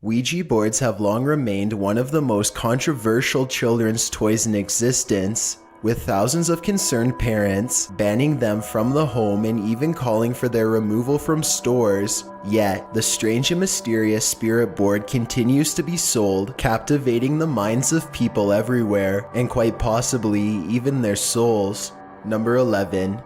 Ouija boards have long remained one of the most controversial children's toys in existence, with thousands of concerned parents banning them from the home and even calling for their removal from stores. Yet, the strange and mysterious spirit board continues to be sold, captivating the minds of people everywhere, and quite possibly even their souls. Number 11.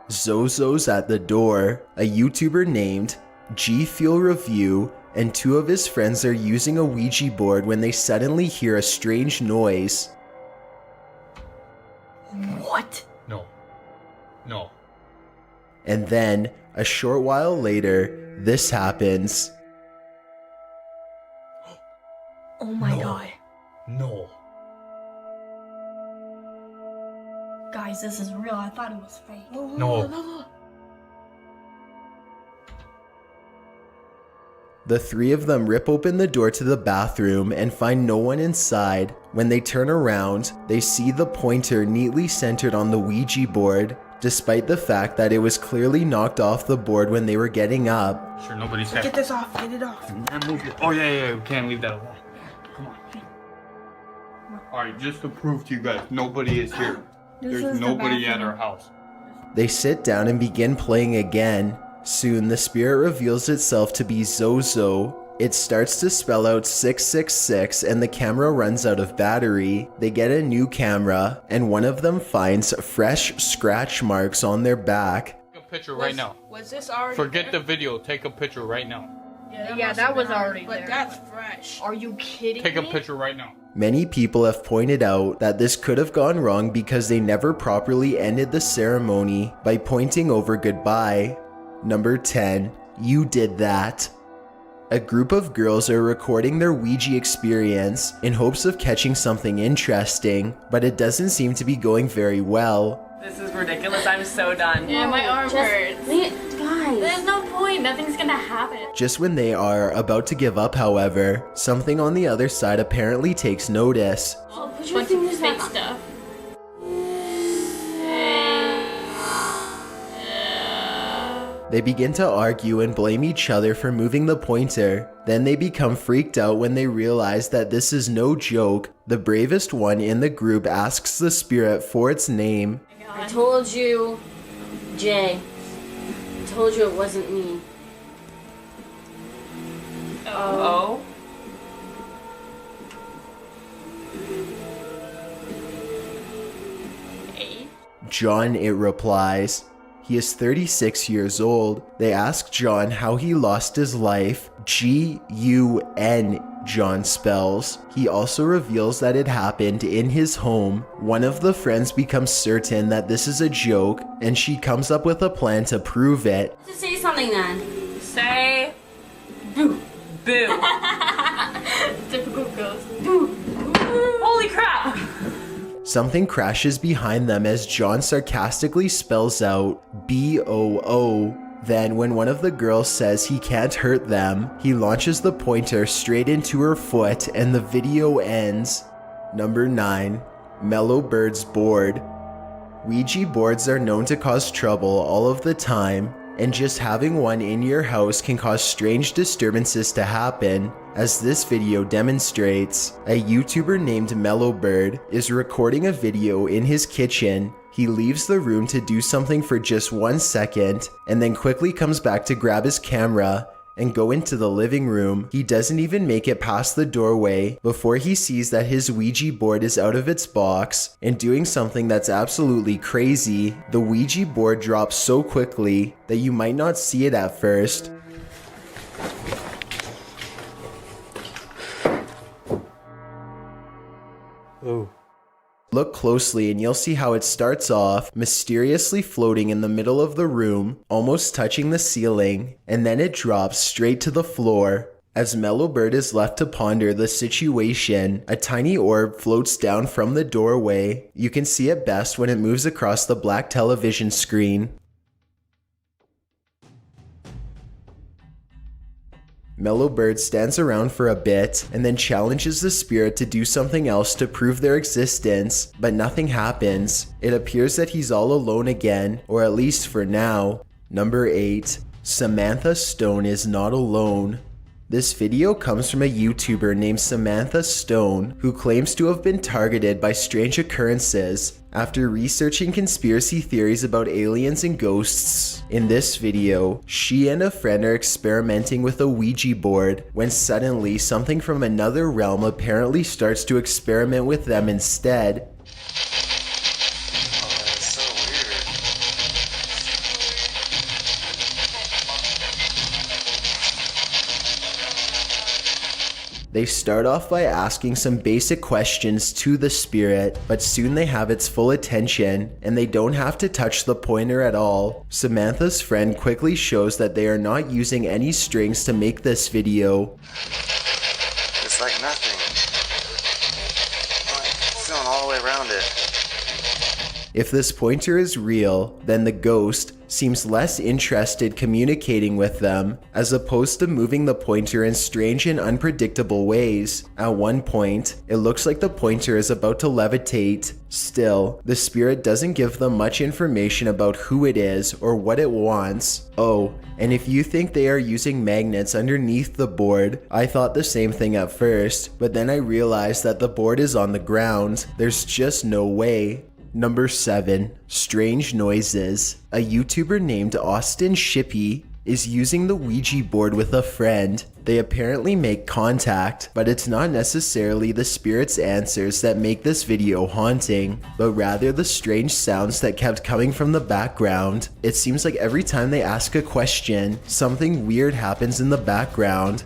Zozo's at the Door. A YouTuber named G Fuel Review and two of his friends are using a Ouija board when they suddenly hear a strange noise. What? No. No. And then, a short while later, this happens. Oh my god. No. Guys, this is real. I thought it was fake. No. The three of them rip open the door to the bathroom and find no one inside. When they turn around, they see the pointer neatly centered on the Ouija board, despite the fact that it was clearly knocked off the board when they were getting up. Sure, nobody's here. Get this off, get it off. Oh, yeah, we can't leave that alone. Come on. Alright, just to prove to you guys, nobody is here. There's nobody at our house. They sit down and begin playing again. Soon, the spirit reveals itself to be Zozo. It starts to spell out 666 and the camera runs out of battery. They get a new camera and one of them finds fresh scratch marks on their back. Take a picture right now. Was this already Forget there? the video, take a picture right now. Yeah, that was already there. But that's fresh. Are you kidding Take a me? picture right now. Many people have pointed out that this could have gone wrong because they never properly ended the ceremony by pointing over goodbye. Number 10. You did that. A group of girls are recording their Ouija experience in hopes of catching something interesting, but it doesn't seem to be going very well. This is ridiculous. I'm so done. Yeah, my arm hurts. Guys. There's no point. Nothing's gonna happen. Just when they are about to give up, however, something on the other side apparently takes notice. I'll put your fingers fake stuff. They begin to argue and blame each other for moving the pointer. Then they become freaked out when they realize that this is no joke. The bravest one in the group asks the spirit for its name. I told you, Jay. I told you it wasn't me. Oh. John, it replies. He is 36 years old. They ask John how he lost his life. G-U-N, John spells. He also reveals that it happened in his home. One of the friends becomes certain that this is a joke, and she comes up with a plan to prove it. Just say something then. Say boo. Boo. Typical ghost. Holy crap. Something crashes behind them as John sarcastically spells out B-O-O. Then, when one of the girls says he can't hurt them, he launches the pointer straight into her foot and the video ends. Number 9. Mellow Bird's Board. Ouija boards are known to cause trouble all of the time, and just having one in your house can cause strange disturbances to happen. As this video demonstrates, a YouTuber named Mellow Bird is recording a video in his kitchen. He leaves the room to do something for just 1 second, and then quickly comes back to grab his camera and go into the living room. He doesn't even make it past the doorway before he sees that his Ouija board is out of its box and doing something that's absolutely crazy. The Ouija board drops so quickly that you might not see it at first. Oh. Look closely and you'll see how it starts off mysteriously floating in the middle of the room, almost touching the ceiling, and then it drops straight to the floor. As Mellow Bird is left to ponder the situation, a tiny orb floats down from the doorway. You can see it best when it moves across the black television screen. Mellow Bird stands around for a bit and then challenges the spirit to do something else to prove their existence, but nothing happens. It appears that he's all alone again, or at least for now. Number 8. Samantha Stone is not alone. This video comes from a YouTuber named Samantha Stone, who claims to have been targeted by strange occurrences after researching conspiracy theories about aliens and ghosts. In this video, she and a friend are experimenting with a Ouija board when suddenly something from another realm apparently starts to experiment with them instead. They start off by asking some basic questions to the spirit, but soon they have its full attention, and they don't have to touch the pointer at all. Samantha's friend quickly shows that they are not using any strings to make this video. It's like nothing. I'm feeling all the way around it. If this pointer is real, then the ghost seems less interested communicating with them, as opposed to moving the pointer in strange and unpredictable ways. At one point, it looks like the pointer is about to levitate. Still, the spirit doesn't give them much information about who it is or what it wants. Oh, and if you think they are using magnets underneath the board, I thought the same thing at first, but then I realized that the board is on the ground. There's just no way. Number 7. Strange noises. A YouTuber named Austin Shippey is using the Ouija board with a friend. They apparently make contact, but it's not necessarily the spirit's answers that make this video haunting, but rather the strange sounds that kept coming from the background. It seems like every time they ask a question, something weird happens in the background.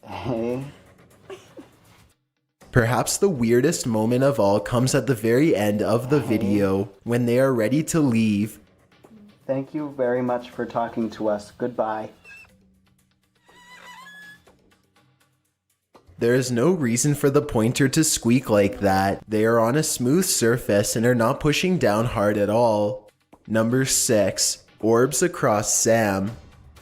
Hey. Perhaps the weirdest moment of all comes at the very end of the video, when they are ready to leave. Thank you very much for talking to us. Goodbye. There is no reason for the pointer to squeak like that. They are on a smooth surface and are not pushing down hard at all. Number 6. Orbs across Sam.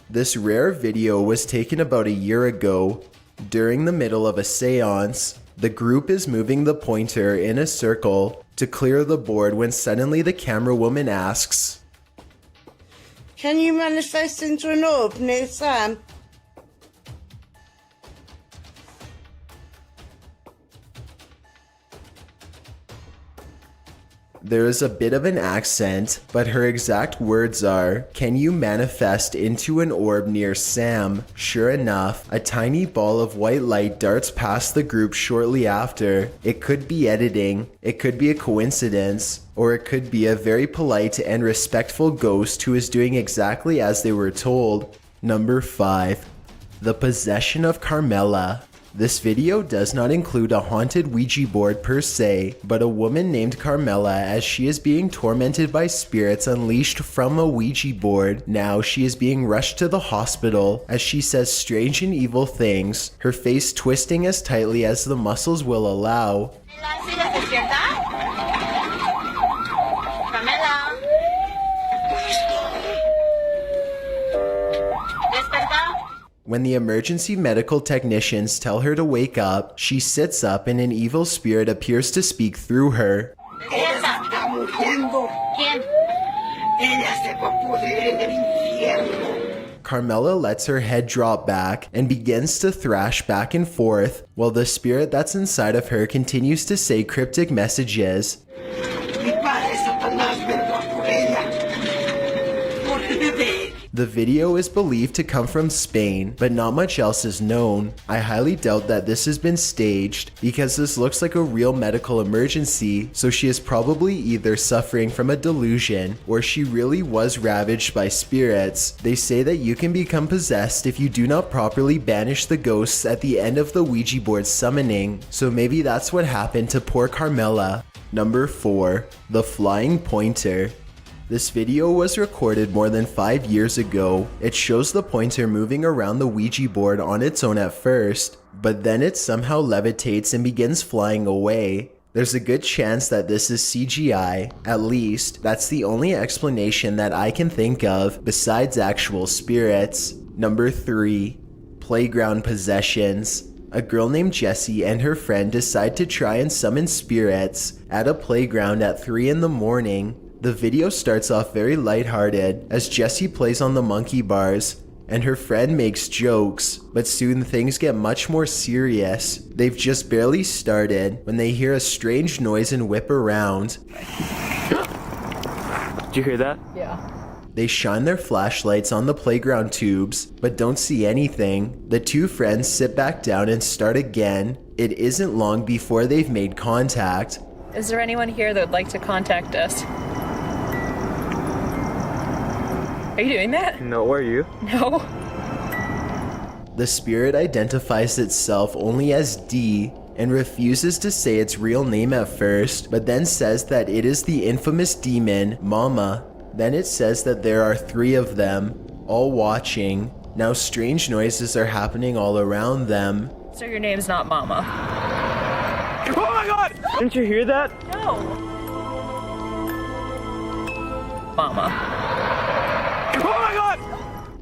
This rare video was taken about a year ago. During the middle of a seance, the group is moving the pointer in a circle to clear the board when suddenly the camera woman asks, "Can you manifest into an orb near Sam?" There is a bit of an accent, but her exact words are, "Can you manifest into an orb near Sam?" Sure enough, a tiny ball of white light darts past the group shortly after. It could be editing, it could be a coincidence, or it could be a very polite and respectful ghost who is doing exactly as they were told. Number 5. The Possession of Carmela. This video does not include a haunted Ouija board per se, but a woman named Carmela as she is being tormented by spirits unleashed from a Ouija board. Now she is being rushed to the hospital as she says strange and evil things, her face twisting as tightly as the muscles will allow. When the emergency medical technicians tell her to wake up, she sits up and an evil spirit appears to speak through her. Carmela lets her head drop back and begins to thrash back and forth, while the spirit that's inside of her continues to say cryptic messages. The video is believed to come from Spain, but not much else is known. I highly doubt that this has been staged, because this looks like a real medical emergency, so she is probably either suffering from a delusion, or she really was ravaged by spirits. They say that you can become possessed if you do not properly banish the ghosts at the end of the Ouija board summoning, so maybe that's what happened to poor Carmela. Number 4. The Flying Pointer. This video was recorded more than 5 years ago. It shows the pointer moving around the Ouija board on its own at first, but then it somehow levitates and begins flying away. There's a good chance that this is CGI, at least that's the only explanation that I can think of besides actual spirits. Number 3. Playground possessions. A girl named Jessie and her friend decide to try and summon spirits at a playground at 3 in the morning. The video starts off very lighthearted as Jessie plays on the monkey bars and her friend makes jokes, but soon things get much more serious. They've just barely started when they hear a strange noise and whip around. Did you hear that? Yeah. They shine their flashlights on the playground tubes, but don't see anything. The two friends sit back down and start again. It isn't long before they've made contact. Is there anyone here that would like to contact us? Are you doing that? No, are you? No. The spirit identifies itself only as D and refuses to say its real name at first, but then says that it is the infamous demon, Mama. Then it says that there are 3 of them, all watching. Now strange noises are happening all around them. So your name's not Mama? Oh my god! Didn't you hear that? No. Mama. Oh my god!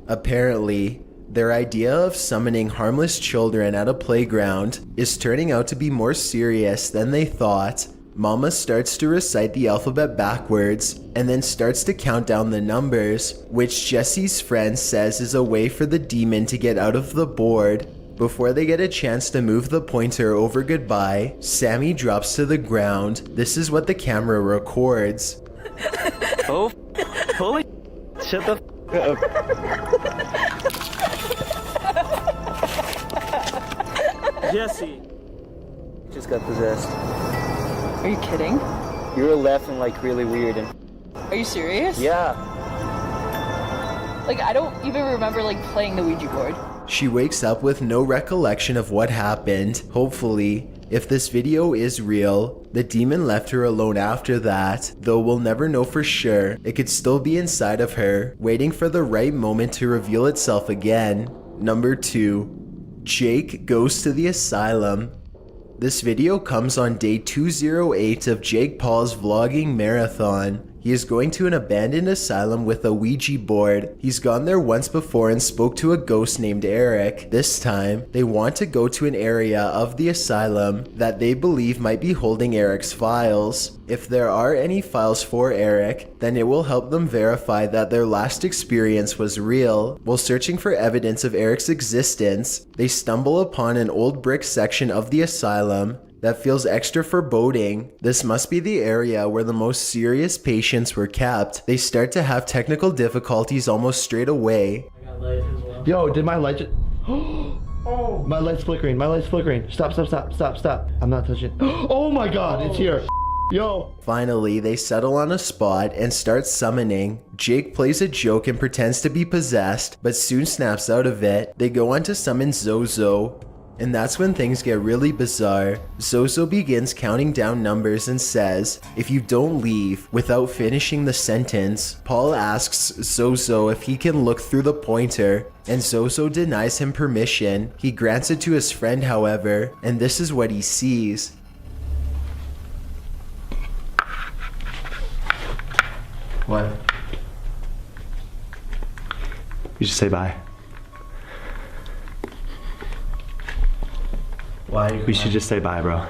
Apparently, their idea of summoning harmless children at a playground is turning out to be more serious than they thought. Mama starts to recite the alphabet backwards and then starts to count down the numbers, which Jessie's friend says is a way for the demon to get out of the board. Before they get a chance to move the pointer over goodbye, Sammy drops to the ground. This is what the camera records. Oh, holy shut the up. Jesse just got possessed. Are you kidding? You were laughing like really weird and Are you serious? yeah. Like, I don't even remember, like, playing the Ouija board. She wakes up with no recollection of what happened. Hopefully, if this video is real, the demon left her alone after that, though we'll never know for sure. It could still be inside of her, waiting for the right moment to reveal itself again. Number 2. Jake goes to the asylum. This video comes on day 208 of Jake Paul's vlogging marathon. He is going to an abandoned asylum with a Ouija board. He's gone there once before and spoke to a ghost named Eric. This time, they want to go to an area of the asylum that they believe might be holding Eric's files. If there are any files for Eric, then it will help them verify that their last experience was real. While searching for evidence of Eric's existence, they stumble upon an old brick section of the asylum that feels extra foreboding. This must be the area where the most serious patients were kept. They start to have technical difficulties almost straight away. Yo, did my light just... Oh! My light's flickering, my light's flickering. Stop, stop, stop, stop, stop. I'm not touching. Oh my god, it's here. Yo! Finally, they settle on a spot and start summoning. Jake plays a joke and pretends to be possessed, but soon snaps out of it. They go on to summon Zozo. And that's when things get really bizarre. Zozo begins counting down numbers and says, "If you don't leave," without finishing the sentence. Paul asks Zozo if he can look through the pointer, and Zozo denies him permission. He grants it to his friend, however, and this is what he sees. What? You should say bye. Why? We should just say bye, bro.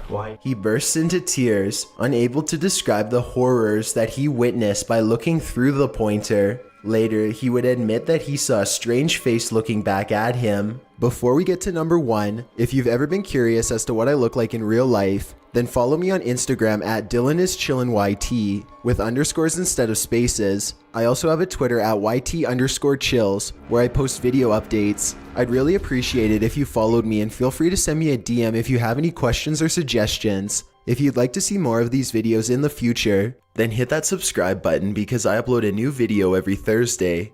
Why? He bursts into tears, unable to describe the horrors that he witnessed by looking through the pointer. Later, he would admit that he saw a strange face looking back at him. Before we get to number 1, if you've ever been curious as to what I look like in real life, then follow me on Instagram at DylanIsChillinYT with underscores instead of spaces. I also have a Twitter at YT_chills where I post video updates. I'd really appreciate it if you followed me, and feel free to send me a DM if you have any questions or suggestions. If you'd like to see more of these videos in the future, then hit that subscribe button because I upload a new video every Thursday.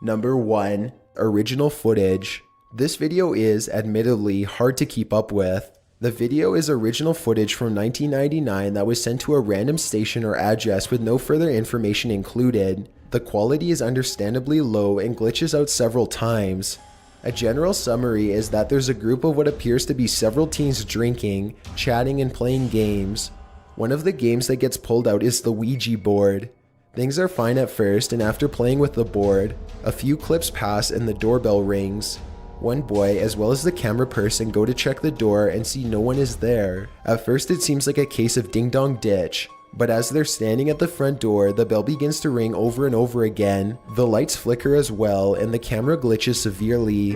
Number 1. Original footage. This video is, admittedly, hard to keep up with. The video is original footage from 1999 that was sent to a random station or address with no further information included. The quality is understandably low and glitches out several times. A general summary is that there's a group of what appears to be several teens drinking, chatting, and playing games. One of the games that gets pulled out is the Ouija board. Things are fine at first, and after playing with the board, a few clips pass and the doorbell rings. One boy, as well as the camera person, go to check the door and see no one is there. At first it seems like a case of ding dong ditch, But as they're standing at the front door, the bell begins to ring over and over again. The lights flicker as well, and the camera glitches severely.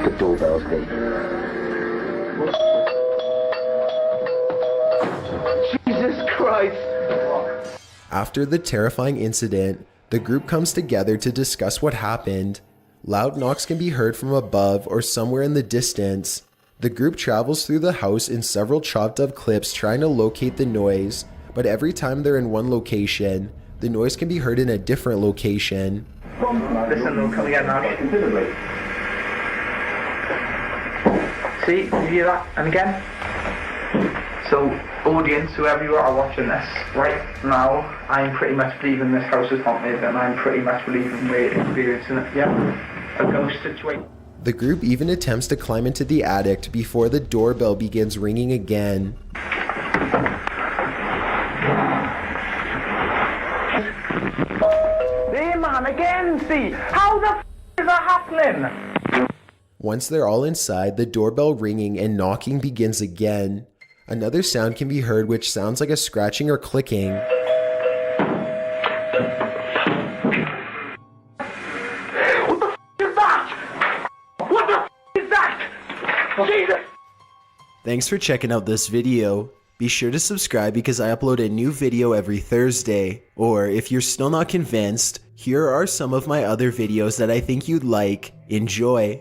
The doorbell's beep. Jesus Christ! After the terrifying incident, the group comes together to discuss what happened. Loud knocks can be heard from above or somewhere in the distance. The group travels through the house in several chopped up clips trying to locate the noise, but every time they're in one location, the noise can be heard in a different location. Listen, they'll come again now. See, you hear that? And again? So, audience, whoever you are watching this, right now, I'm pretty much believing this house is haunted, and I'm pretty much believing we're experiencing it, yeah? A ghost situation. The group even attempts to climb into the attic before the doorbell begins ringing again. There, man, again, see? How the f*** is that happening? Once they're all inside, the doorbell ringing and knocking begins again. Another sound can be heard which sounds like a scratching or clicking. What the f*** is that? What the f*** is that? Jesus! Thanks for checking out this video. Be sure to subscribe because I upload a new video every Thursday. Or if you're still not convinced, here are some of my other videos that I think you'd like. Enjoy!